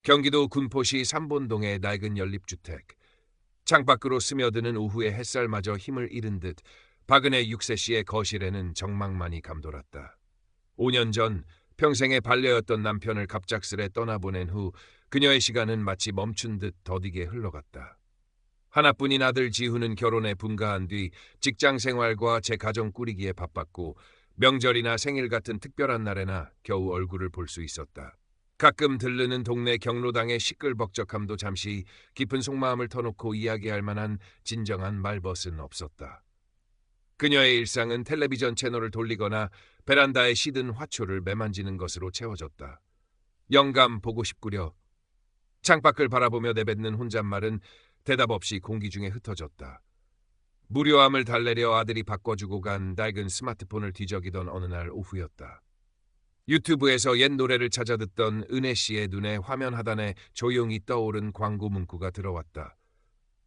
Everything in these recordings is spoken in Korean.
경기도 군포시 삼본동의 낡은 연립주택. 창밖으로 스며드는 오후의 햇살마저 힘을 잃은 듯 박은혜 6세 씨의 거실에는 정막만이 감돌았다. 5년 전 평생의 반려였던 남편을 갑작스레 떠나보낸 후 그녀의 시간은 마치 멈춘 듯 더디게 흘러갔다. 하나뿐인 아들 지훈은 결혼에 분가한 뒤 직장 생활과 재가정 꾸리기에 바빴고 명절이나 생일 같은 특별한 날에나 겨우 얼굴을 볼 수 있었다. 가끔 들르는 동네 경로당의 시끌벅적함도 잠시 깊은 속마음을 터놓고 이야기할 만한 진정한 말벗은 없었다. 그녀의 일상은 텔레비전 채널을 돌리거나 베란다에 시든 화초를 매만지는 것으로 채워졌다. 영감 보고 싶구려. 창밖을 바라보며 내뱉는 혼잣말은 대답 없이 공기 중에 흩어졌다. 무료함을 달래려 아들이 바꿔주고 간 낡은 스마트폰을 뒤적이던 어느 날 오후였다. 유튜브에서 옛 노래를 찾아 듣던 은혜 씨의 눈에 화면 하단에 조용히 떠오른 광고 문구가 들어왔다.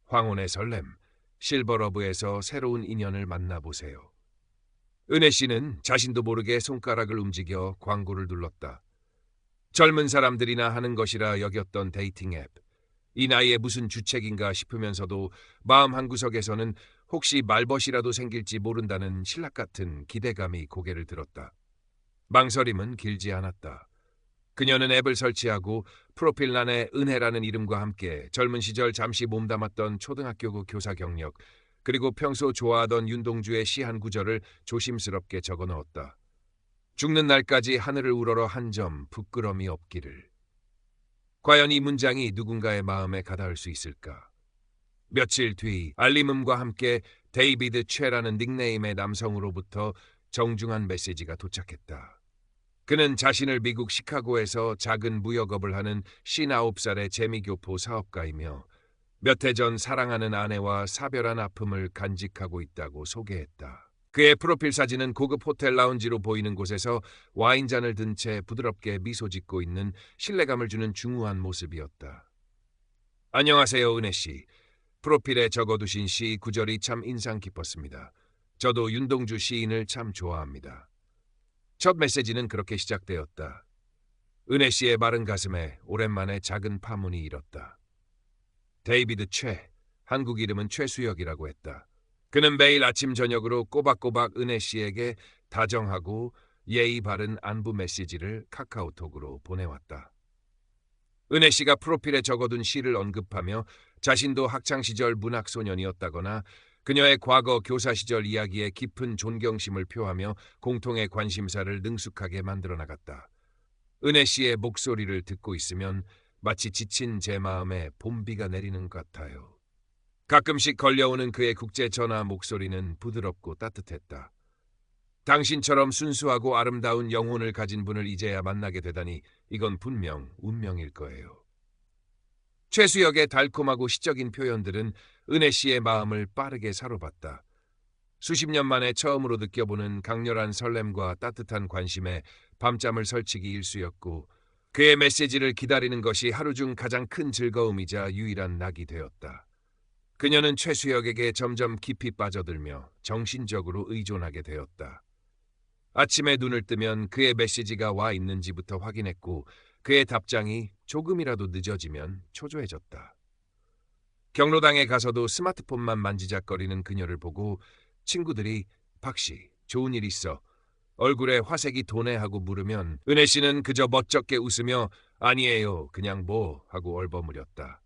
황혼의 설렘, 실버러브에서 새로운 인연을 만나보세요. 은혜 씨는 자신도 모르게 손가락을 움직여 광고를 눌렀다. 젊은 사람들이나 하는 것이라 여겼던 데이팅 앱. 이 나이에 무슨 주책인가 싶으면서도 마음 한구석에서는 혹시 말벗이라도 생길지 모른다는 신락 같은 기대감이 고개를 들었다. 망설임은 길지 않았다. 그녀는 앱을 설치하고 프로필란에 은혜라는 이름과 함께 젊은 시절 잠시 몸담았던 초등학교 교사 경력, 그리고 평소 좋아하던 윤동주의 시 한 구절을 조심스럽게 적어 넣었다. 죽는 날까지 하늘을 우러러 한 점 부끄럼이 없기를. 과연 이 문장이 누군가의 마음에 가닿을 수 있을까? 며칠 뒤 알림음과 함께 데이비드 최라는 닉네임의 남성으로부터 정중한 메시지가 도착했다. 그는 자신을 미국 시카고에서 작은 무역업을 하는 59살의 재미교포 사업가이며 몇 해 전 사랑하는 아내와 사별한 아픔을 간직하고 있다고 소개했다. 그의 프로필 사진은 고급 호텔 라운지로 보이는 곳에서 와인잔을 든 채 부드럽게 미소 짓고 있는 신뢰감을 주는 중후한 모습이었다. 안녕하세요, 은혜 씨. 프로필에 적어두신 시 구절이 참 인상 깊었습니다. 저도 윤동주 시인을 참 좋아합니다. 첫 메시지는 그렇게 시작되었다. 은혜 씨의 마른 가슴에 오랜만에 작은 파문이 일었다. 데이비드 최, 한국 이름은 최수혁이라고 했다. 그는 매일 아침 저녁으로 꼬박꼬박 은혜 씨에게 다정하고 예의 바른 안부 메시지를 카카오톡으로 보내왔다. 은혜 씨가 프로필에 적어둔 시를 언급하며 자신도 학창시절 문학소년이었다거나 그녀의 과거 교사 시절 이야기에 깊은 존경심을 표하며 공통의 관심사를 능숙하게 만들어 나갔다. 은혜 씨의 목소리를 듣고 있으면 마치 지친 제 마음에 봄비가 내리는 것 같아요. 가끔씩 걸려오는 그의 국제 전화 목소리는 부드럽고 따뜻했다. 당신처럼 순수하고 아름다운 영혼을 가진 분을 이제야 만나게 되다니 이건 분명 운명일 거예요. 최수혁의 달콤하고 시적인 표현들은 은혜 씨의 마음을 빠르게 사로봤다. 수십 년 만에 처음으로 느껴보는 강렬한 설렘과 따뜻한 관심에 밤잠을 설치기 일쑤였고 그의 메시지를 기다리는 것이 하루 중 가장 큰 즐거움이자 유일한 낙이 되었다. 그녀는 최수혁에게 점점 깊이 빠져들며 정신적으로 의존하게 되었다. 아침에 눈을 뜨면 그의 메시지가 와 있는지부터 확인했고 그의 답장이 조금이라도 늦어지면 초조해졌다. 경로당에 가서도 스마트폰만 만지작거리는 그녀를 보고 친구들이 박씨, 좋은 일 있어. 얼굴에 화색이 도네 하고 물으면 은혜 씨는 그저 멋쩍게 웃으며 아니에요, 그냥 뭐 하고 얼버무렸다.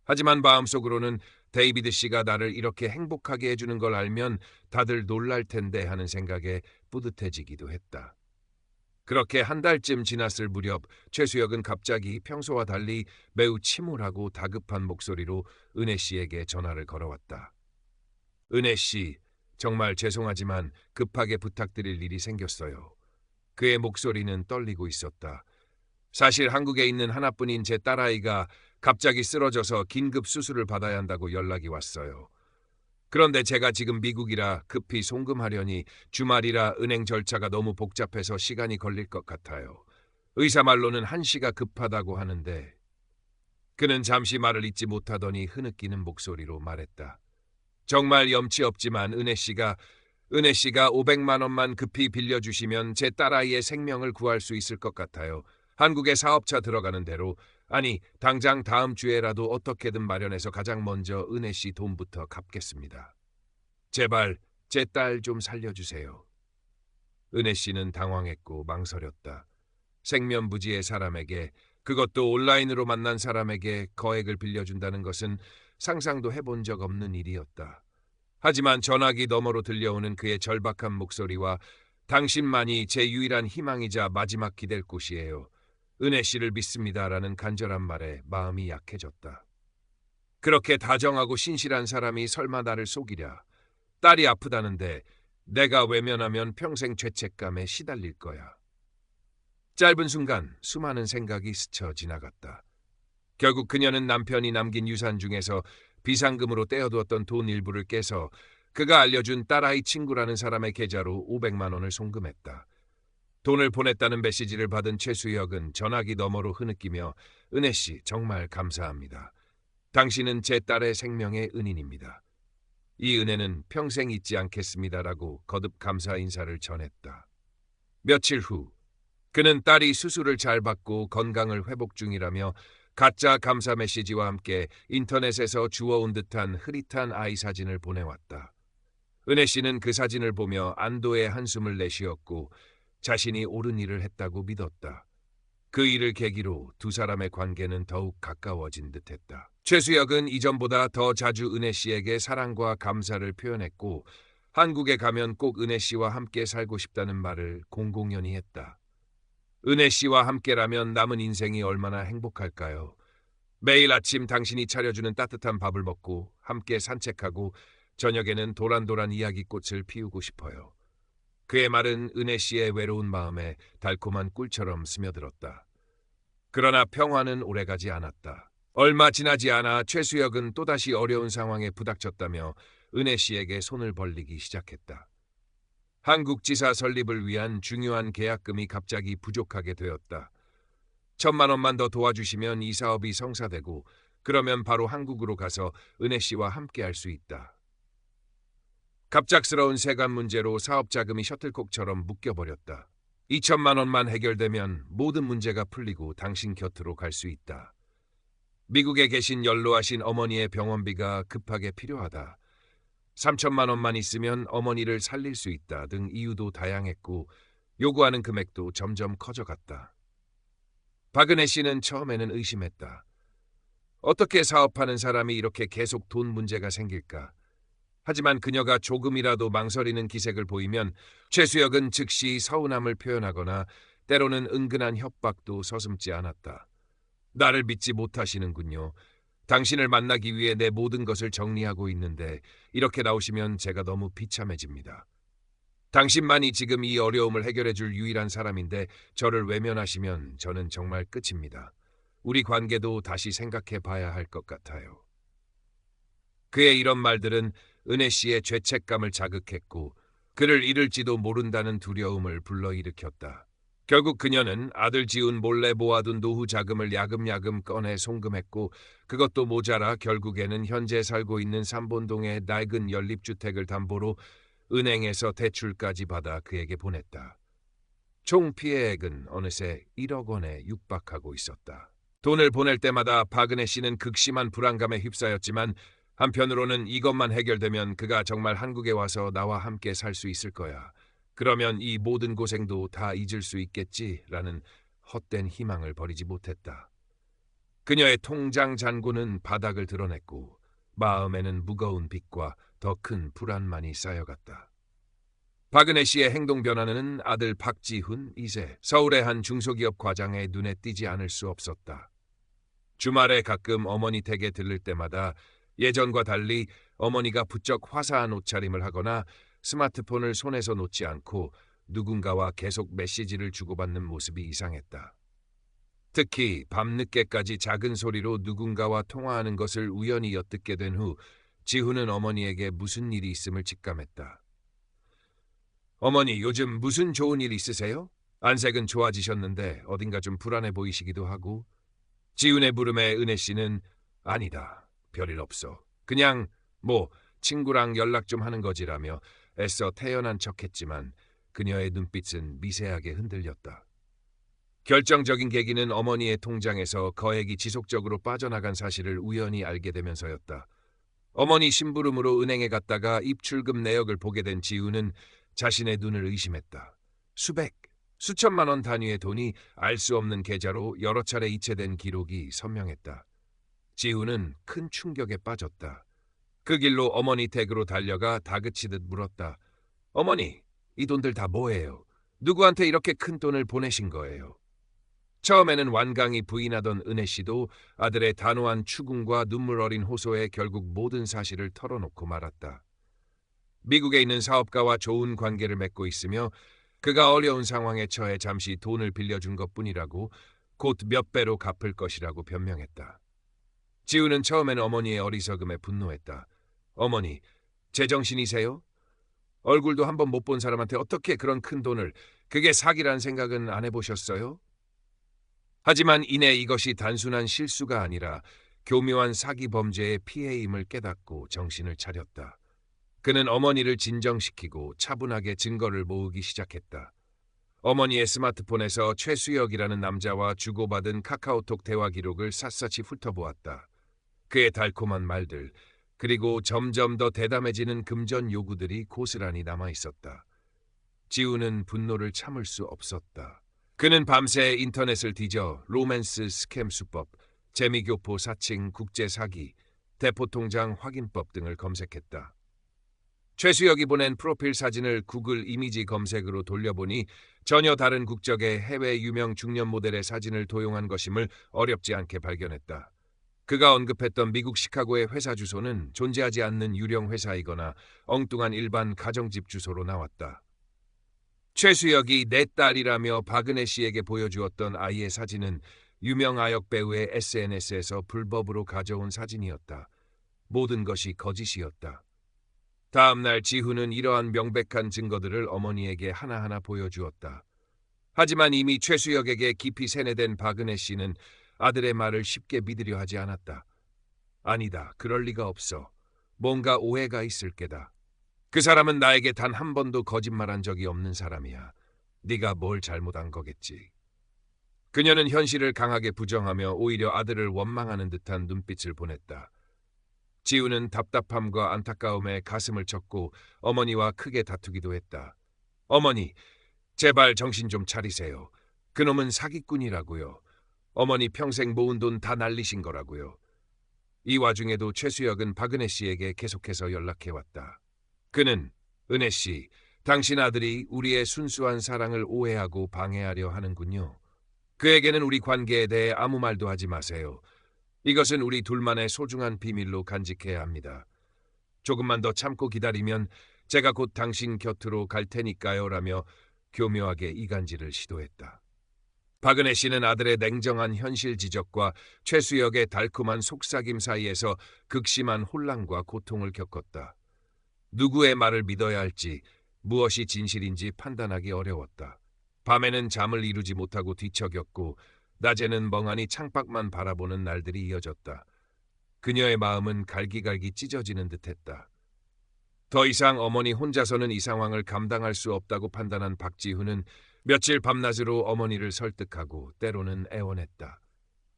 하지만 마음속으로는 데이비드 씨가 나를 이렇게 행복하게 해주는 걸 알면 다들 놀랄 텐데 하는 생각에 뿌듯해지기도 했다. 그렇게 한 달쯤 지났을 무렵 최수혁은 갑자기 평소와 달리 매우 침울하고 다급한 목소리로 은혜 씨에게 전화를 걸어왔다. 은혜 씨, 정말 죄송하지만 급하게 부탁드릴 일이 생겼어요. 그의 목소리는 떨리고 있었다. 사실 한국에 있는 하나뿐인 제 딸아이가 갑자기 쓰러져서 긴급 수술을 받아야 한다고 연락이 왔어요. 그런데 제가 지금 미국이라 급히 송금하려니 주말이라 은행 절차가 너무 복잡해서 시간이 걸릴 것 같아요. 의사 말로는 1시가 급하다고 하는데. 그는 잠시 말을 잇지 못하더니 흐느끼는 목소리로 말했다. 정말 염치 없지만 은혜 씨가 500만 원만 급히 빌려주시면 제 딸아이의 생명을 구할 수 있을 것 같아요. 한국에 사업차 들어가는 대로 아니, 당장 다음 주에라도 어떻게든 마련해서 가장 먼저 은혜 씨 돈부터 갚겠습니다. 제발 제 딸 좀 살려주세요. 은혜 씨는 당황했고 망설였다. 생면부지의 사람에게, 그것도 온라인으로 만난 사람에게 거액을 빌려준다는 것은 상상도 해본 적 없는 일이었다. 하지만 전화기 너머로 들려오는 그의 절박한 목소리와 당신만이 제 유일한 희망이자 마지막 기댈 곳이에요. 은혜 씨를 믿습니다라는 간절한 말에 마음이 약해졌다. 그렇게 다정하고 신실한 사람이 설마 나를 속이랴. 딸이 아프다는데 내가 외면하면 평생 죄책감에 시달릴 거야. 짧은 순간 수많은 생각이 스쳐 지나갔다. 결국 그녀는 남편이 남긴 유산 중에서 비상금으로 떼어두었던 돈 일부를 깨서 그가 알려준 딸아이 친구라는 사람의 계좌로 500만 원을 송금했다. 돈을 보냈다는 메시지를 받은 최수혁은 전화기 너머로 흐느끼며 은혜 씨 정말 감사합니다. 당신은 제 딸의 생명의 은인입니다. 이 은혜는 평생 잊지 않겠습니다라고 거듭 감사 인사를 전했다. 며칠 후 그는 딸이 수술을 잘 받고 건강을 회복 중이라며 가짜 감사 메시지와 함께 인터넷에서 주워온 듯한 흐릿한 아이 사진을 보내왔다. 은혜 씨는 그 사진을 보며 안도의 한숨을 내쉬었고 자신이 옳은 일을 했다고 믿었다. 그 일을 계기로 두 사람의 관계는 더욱 가까워진 듯했다. 최수혁은 이전보다 더 자주 은혜 씨에게 사랑과 감사를 표현했고 한국에 가면 꼭 은혜 씨와 함께 살고 싶다는 말을 공공연히 했다. 은혜 씨와 함께라면 남은 인생이 얼마나 행복할까요? 매일 아침 당신이 차려주는 따뜻한 밥을 먹고 함께 산책하고 저녁에는 도란도란 이야기꽃을 피우고 싶어요. 그의 말은 은혜 씨의 외로운 마음에 달콤한 꿀처럼 스며들었다. 그러나 평화는 오래가지 않았다. 얼마 지나지 않아 최수혁은 또다시 어려운 상황에 부닥쳤다며 은혜 씨에게 손을 벌리기 시작했다. 한국 지사 설립을 위한 중요한 계약금이 갑자기 부족하게 되었다. 1,000만 원만 더 도와주시면 이 사업이 성사되고 그러면 바로 한국으로 가서 은혜 씨와 함께 할 수 있다. 갑작스러운 세관 문제로 사업 자금이 셔틀콕처럼 묶여버렸다. 2,000만 원만 해결되면 모든 문제가 풀리고 당신 곁으로 갈 수 있다. 미국에 계신 연로하신 어머니의 병원비가 급하게 필요하다. 3,000만 원만 있으면 어머니를 살릴 수 있다 등 이유도 다양했고 요구하는 금액도 점점 커져갔다. 박은혜 씨는 처음에는 의심했다. 어떻게 사업하는 사람이 이렇게 계속 돈 문제가 생길까? 하지만 그녀가 조금이라도 망설이는 기색을 보이면 최수혁은 즉시 서운함을 표현하거나 때로는 은근한 협박도 서슴지 않았다. 나를 믿지 못하시는군요. 당신을 만나기 위해 내 모든 것을 정리하고 있는데 이렇게 나오시면 제가 너무 비참해집니다. 당신만이 지금 이 어려움을 해결해 줄 유일한 사람인데 저를 외면하시면 저는 정말 끝입니다. 우리 관계도 다시 생각해 봐야 할 것 같아요. 그의 이런 말들은 은혜 씨의 죄책감을 자극했고 그를 잃을지도 모른다는 두려움을 불러일으켰다. 결국 그녀는 아들 지훈 몰래 모아둔 노후 자금을 야금야금 꺼내 송금했고 그것도 모자라 결국에는 현재 살고 있는 삼본동의 낡은 연립주택을 담보로 은행에서 대출까지 받아 그에게 보냈다. 총 피해액은 어느새 1억 원에 육박하고 있었다. 돈을 보낼 때마다 박은혜 씨는 극심한 불안감에 휩싸였지만 한편으로는 이것만 해결되면 그가 정말 한국에 와서 나와 함께 살 수 있을 거야. 그러면 이 모든 고생도 다 잊을 수 있겠지라는 헛된 희망을 버리지 못했다. 그녀의 통장 잔고는 바닥을 드러냈고 마음에는 무거운 빚과 더 큰 불안만이 쌓여갔다. 박은혜 씨의 행동 변화는 아들 박지훈 2세 서울의 한 중소기업 과장의 눈에 띄지 않을 수 없었다. 주말에 가끔 어머니 댁에 들를 때마다 예전과 달리 어머니가 부쩍 화사한 옷차림을 하거나 스마트폰을 손에서 놓지 않고 누군가와 계속 메시지를 주고받는 모습이 이상했다. 특히 밤늦게까지 작은 소리로 누군가와 통화하는 것을 우연히 엿듣게 된 후 지훈은 어머니에게 무슨 일이 있음을 직감했다. 어머니, 요즘 무슨 좋은 일 있으세요? 안색은 좋아지셨는데 어딘가 좀 불안해 보이시기도 하고. 지훈의 물음에 은혜 씨는 아니다. 별일 없어. 그냥 친구랑 연락 좀 하는 거지라며 애써 태연한 척했지만 그녀의 눈빛은 미세하게 흔들렸다. 결정적인 계기는 어머니의 통장에서 거액이 지속적으로 빠져나간 사실을 우연히 알게 되면서였다. 어머니 심부름으로 은행에 갔다가 입출금 내역을 보게 된 지우는 자신의 눈을 의심했다. 수백, 수천만 원 단위의 돈이 알 수 없는 계좌로 여러 차례 이체된 기록이 선명했다. 지우는 큰 충격에 빠졌다. 그 길로 어머니 댁으로 달려가 다그치듯 물었다. 어머니, 이 돈들 다 뭐예요? 누구한테 이렇게 큰 돈을 보내신 거예요? 처음에는 완강히 부인하던 은혜 씨도 아들의 단호한 추궁과 눈물 어린 호소에 결국 모든 사실을 털어놓고 말았다. 미국에 있는 사업가와 좋은 관계를 맺고 있으며 그가 어려운 상황에 처해 잠시 돈을 빌려준 것뿐이라고 곧 몇 배로 갚을 것이라고 변명했다. 지우는 처음엔 어머니의 어리석음에 분노했다. 어머니, 제정신이세요? 얼굴도 한번 못 본 사람한테 어떻게 그런 큰 돈을, 그게 사기란 생각은 안 해보셨어요? 하지만 이내 이것이 단순한 실수가 아니라 교묘한 사기 범죄의 피해임을 깨닫고 정신을 차렸다. 그는 어머니를 진정시키고 차분하게 증거를 모으기 시작했다. 어머니의 스마트폰에서 최수혁이라는 남자와 주고받은 카카오톡 대화 기록을 샅샅이 훑어보았다. 그의 달콤한 말들, 그리고 점점 더 대담해지는 금전 요구들이 고스란히 남아있었다. 지우는 분노를 참을 수 없었다. 그는 밤새 인터넷을 뒤져 로맨스 스캠 수법, 재미교포 사칭 국제 사기, 대포통장 확인법 등을 검색했다. 최수혁이 보낸 프로필 사진을 구글 이미지 검색으로 돌려보니 전혀 다른 국적의 해외 유명 중년 모델의 사진을 도용한 것임을 어렵지 않게 발견했다. 그가 언급했던 미국 시카고의 회사 주소는 존재하지 않는 유령 회사이거나 엉뚱한 일반 가정집 주소로 나왔다. 최수혁이 내 딸이라며 박은혜 씨에게 보여주었던 아이의 사진은 유명 아역 배우의 SNS에서 불법으로 가져온 사진이었다. 모든 것이 거짓이었다. 다음 날 지훈은 이러한 명백한 증거들을 어머니에게 하나하나 보여주었다. 하지만 이미 최수혁에게 깊이 세뇌된 박은혜 씨는 아들의 말을 쉽게 믿으려 하지 않았다. 아니다, 그럴 리가 없어. 뭔가 오해가 있을 게다. 그 사람은 나에게 단 한 번도 거짓말한 적이 없는 사람이야. 네가 뭘 잘못한 거겠지. 그녀는 현실을 강하게 부정하며 오히려 아들을 원망하는 듯한 눈빛을 보냈다. 지우는 답답함과 안타까움에 가슴을 쳤고 어머니와 크게 다투기도 했다. 어머니, 제발 정신 좀 차리세요. 그놈은 사기꾼이라고요. 어머니 평생 모은 돈 다 날리신 거라고요. 이 와중에도 최수혁은 박은혜 씨에게 계속해서 연락해왔다. 그는 은혜 씨, 당신 아들이 우리의 순수한 사랑을 오해하고 방해하려 하는군요. 그에게는 우리 관계에 대해 아무 말도 하지 마세요. 이것은 우리 둘만의 소중한 비밀로 간직해야 합니다. 조금만 더 참고 기다리면 제가 곧 당신 곁으로 갈 테니까요 라며 교묘하게 이간질을 시도했다. 박은혜 씨는 아들의 냉정한 현실 지적과 최수혁의 달콤한 속삭임 사이에서 극심한 혼란과 고통을 겪었다. 누구의 말을 믿어야 할지, 무엇이 진실인지 판단하기 어려웠다. 밤에는 잠을 이루지 못하고 뒤척였고 낮에는 멍하니 창밖만 바라보는 날들이 이어졌다. 그녀의 마음은 갈기갈기 찢어지는 듯했다. 더 이상 어머니 혼자서는 이 상황을 감당할 수 없다고 판단한 박지훈은 며칠 밤낮으로 어머니를 설득하고 때로는 애원했다.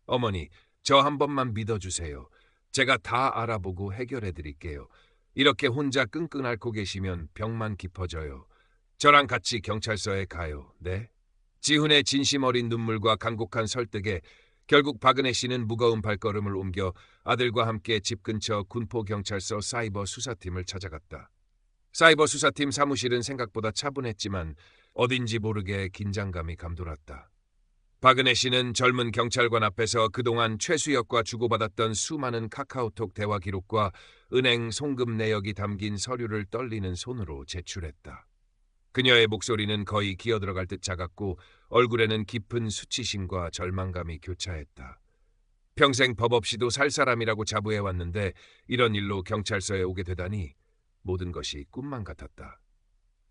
어머니, 저 한 번만 믿어주세요. 제가 다 알아보고 해결해드릴게요. 이렇게 혼자 끙끙 앓고 계시면 병만 깊어져요. 저랑 같이 경찰서에 가요. 네? 지훈의 진심 어린 눈물과 간곡한 설득에 결국 박은혜 씨는 무거운 발걸음을 옮겨 아들과 함께 집 근처 군포경찰서 사이버 수사팀을 찾아갔다. 사이버 수사팀 사무실은 생각보다 차분했지만 어딘지 모르게 긴장감이 감돌았다. 박은혜 씨는 젊은 경찰관 앞에서 그동안 최수혁과 주고받았던 수많은 카카오톡 대화 기록과 은행 송금 내역이 담긴 서류를 떨리는 손으로 제출했다. 그녀의 목소리는 거의 기어들어갈 듯 작았고 얼굴에는 깊은 수치심과 절망감이 교차했다. 평생 법 없이도 살 사람이라고 자부해왔는데 이런 일로 경찰서에 오게 되다니 모든 것이 꿈만 같았다.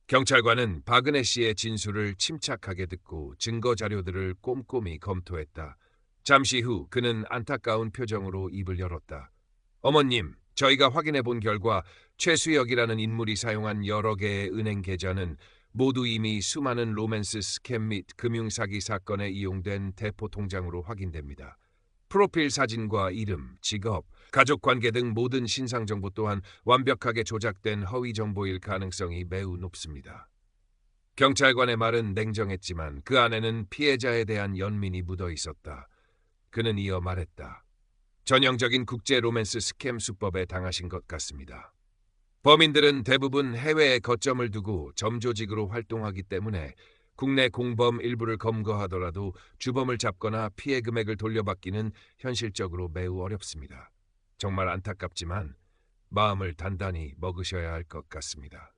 경찰관은 박은혜 씨의 진술을 침착하게 듣고 증거 자료들을 꼼꼼히 검토했다. 잠시 후 그는 안타까운 표정으로 입을 열었다. 어머님, 저희가 확인해 본 결과 최수혁이라는 인물이 사용한 여러 개의 은행 계좌는 모두 이미 수많은 로맨스 스캠 및 금융사기 사건에 이용된 대포 통장으로 확인됩니다. 프로필 사진과 이름, 직업, 가족관계 등 모든 신상 정보 또한 완벽하게 조작된 허위 정보일 가능성이 매우 높습니다. 경찰관의 말은 냉정했지만 그 안에는 피해자에 대한 연민이 묻어 있었다. 그는 이어 말했다. 전형적인 국제 로맨스 스캠 수법에 당하신 것 같습니다. 범인들은 대부분 해외에 거점을 두고 점조직으로 활동하기 때문에 국내 공범 일부를 검거하더라도 주범을 잡거나 피해 금액을 돌려받기는 현실적으로 매우 어렵습니다. 정말 안타깝지만 마음을 단단히 먹으셔야 할 것 같습니다.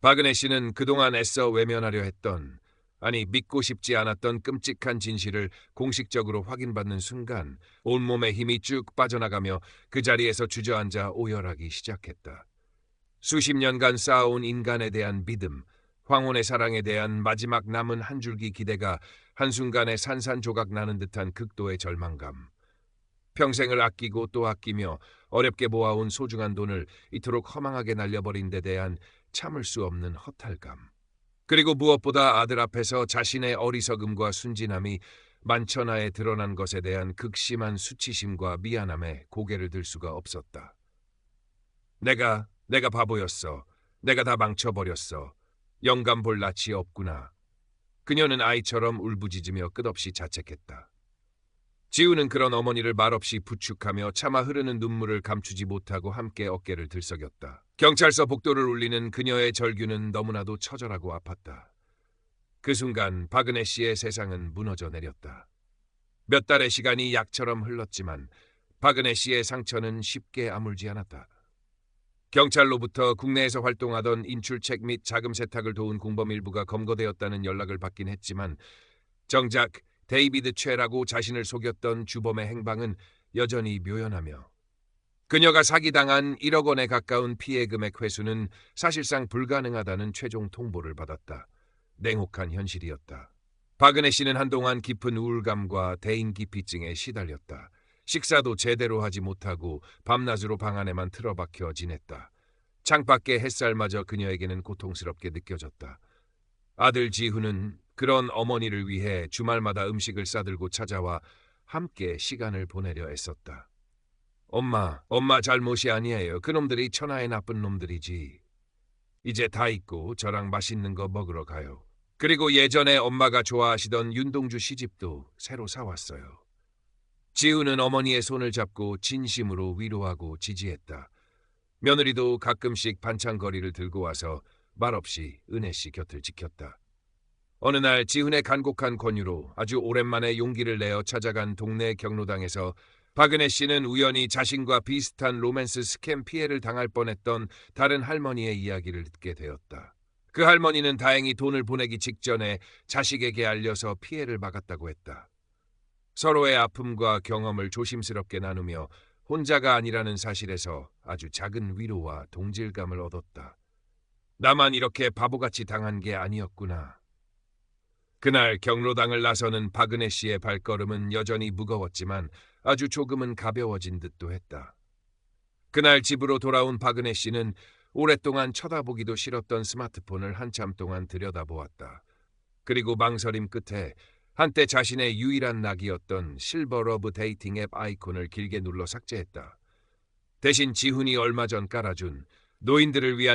박은혜 씨는 그동안 애써 외면하려 했던, 아니 믿고 싶지 않았던 끔찍한 진실을 공식적으로 확인받는 순간 온몸에 힘이 쭉 빠져나가며 그 자리에서 주저앉아 오열하기 시작했다. 수십 년간 쌓아온 인간에 대한 믿음, 황혼의 사랑에 대한 마지막 남은 한 줄기 기대가 한순간에 산산조각 나는 듯한 극도의 절망감. 평생을 아끼고 또 아끼며 어렵게 모아온 소중한 돈을 이토록 허망하게 날려버린 데 대한 참을 수 없는 허탈감. 그리고 무엇보다 아들 앞에서 자신의 어리석음과 순진함이 만천하에 드러난 것에 대한 극심한 수치심과 미안함에 고개를 들 수가 없었다. 내가 바보였어. 내가 다 망쳐버렸어. 영감 볼 낯이 없구나. 그녀는 아이처럼 울부짖으며 끝없이 자책했다. 지우는 그런 어머니를 말없이 부축하며 차마 흐르는 눈물을 감추지 못하고 함께 어깨를 들썩였다. 경찰서 복도를 울리는 그녀의 절규는 너무나도 처절하고 아팠다. 그 순간 박은혜 씨의 세상은 무너져 내렸다. 몇 달의 시간이 약처럼 흘렀지만 박은혜 씨의 상처는 쉽게 아물지 않았다. 경찰로부터 국내에서 활동하던 인출책 및 자금 세탁을 도운 공범 일부가 검거되었다는 연락을 받긴 했지만 정작 데이비드 최라고 자신을 속였던 주범의 행방은 여전히 묘연하며 그녀가 사기당한 1억 원에 가까운 피해 금액 회수는 사실상 불가능하다는 최종 통보를 받았다. 냉혹한 현실이었다. 박은혜 씨는 한동안 깊은 우울감과 대인기피증에 시달렸다. 식사도 제대로 하지 못하고 밤낮으로 방 안에만 틀어박혀 지냈다. 창밖의 햇살마저 그녀에게는 고통스럽게 느껴졌다. 아들 지훈은 그런 어머니를 위해 주말마다 음식을 싸들고 찾아와 함께 시간을 보내려 애썼다. 엄마 잘못이 아니에요. 그놈들이 천하의 나쁜 놈들이지. 이제 다 잊고 저랑 맛있는 거 먹으러 가요. 그리고 예전에 엄마가 좋아하시던 윤동주 시집도 새로 사왔어요. 지우는 어머니의 손을 잡고 진심으로 위로하고 지지했다. 며느리도 가끔씩 반찬거리를 들고 와서 말없이 은혜 씨 곁을 지켰다. 어느 날 지훈의 간곡한 권유로 아주 오랜만에 용기를 내어 찾아간 동네 경로당에서 박은혜 씨는 우연히 자신과 비슷한 로맨스 스캠 피해를 당할 뻔했던 다른 할머니의 이야기를 듣게 되었다. 그 할머니는 다행히 돈을 보내기 직전에 자식에게 알려서 피해를 막았다고 했다. 서로의 아픔과 경험을 조심스럽게 나누며 혼자가 아니라는 사실에서 아주 작은 위로와 동질감을 얻었다. 나만 이렇게 바보같이 당한 게 아니었구나. 그날 경로당을 나서는 박은혜 씨의 발걸음은 여전히 무거웠지만 아주 조금은 가벼워진 듯도 했다. 그날 집으로 돌아온 박은혜 씨는 오랫동안 쳐다보기도 싫었던 스마트폰을 한참 동안 들여다보았다. 그리고 망설임 끝에 한때 자신의 유일한 낙이었던 실버러브 데이팅 앱 아이콘을 길게 눌러 삭제했다. 대신 지훈이 얼마 전 깔아준 노인들을 위한